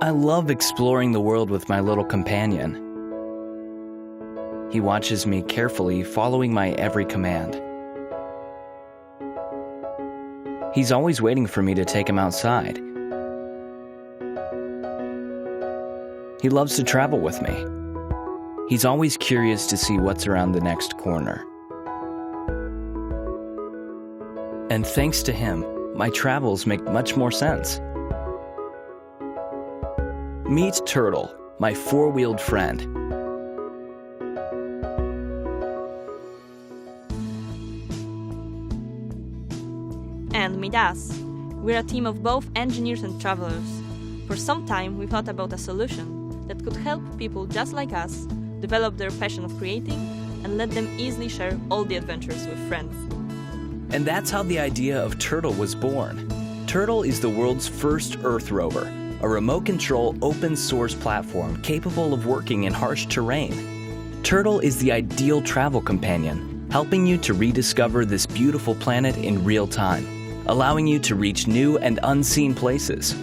I love exploring the world with my little companion. He watches me carefully, following my every command. He's always waiting for me to take him outside. He loves to travel with me. He's always curious to see what's around the next corner. And thanks to him, my travels make much more sense. Meet Turtle, my four-wheeled friend. And meet us. We're a team of both engineers and travelers. For some time, we thought about a solution that could help people just like us develop their passion of creating and let them easily share all the adventures with friends. And that's how the idea of Turtle was born. Turtle is the world's first Earth rover, a remote-control open-source platform capable of working in harsh terrain. Turtle is the ideal travel companion, helping you to rediscover this beautiful planet in real time, allowing you to reach new and unseen places.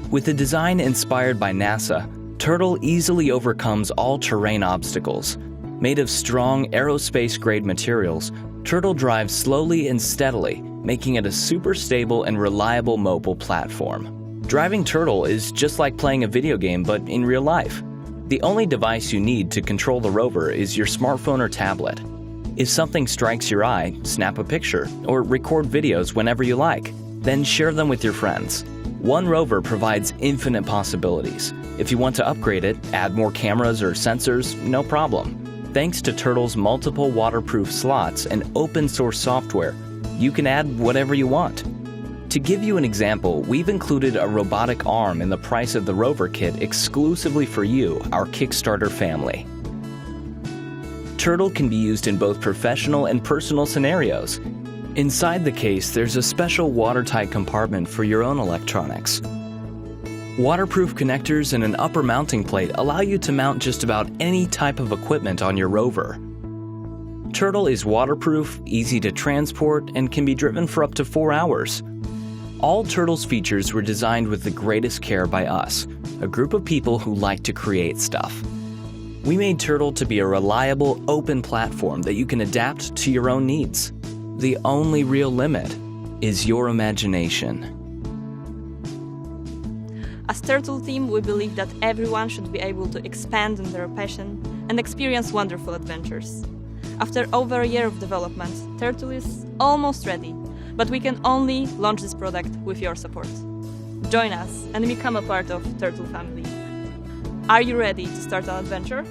With a design inspired by NASA, Turtle easily overcomes all-terrain obstacles. Made of strong aerospace-grade materials, Turtle drives slowly and steadily, making it a super stable and reliable mobile platform. Driving Turtle is just like playing a video game, but in real life. The only device you need to control the rover is your smartphone or tablet. If something strikes your eye, snap a picture, or record videos whenever you like, then share them with your friends. One rover provides infinite possibilities. If you want to upgrade it, add more cameras or sensors, no problem. Thanks to Turtle's multiple waterproof slots and open-source software, you can add whatever you want. To give you an example, we've included a robotic arm in the price of the Rover kit exclusively for you, our Kickstarter family. Turtle can be used in both professional and personal scenarios. Inside the case, there's a special watertight compartment for your own electronics. Waterproof connectors and an upper mounting plate allow you to mount just about any type of equipment on your rover. Turtle is waterproof, easy to transport, and can be driven for up to 4 hours. All Turtle's features were designed with the greatest care by us, a group of people who like to create stuff. We made Turtle to be a reliable, open platform that you can adapt to your own needs. The only real limit is your imagination. As Turtle team, we believe that everyone should be able to expand in their passion and experience wonderful adventures. After over a year of development, Turtle is almost ready, but we can only launch this product with your support. Join us and become a part of Turtle family. Are you ready to start an adventure?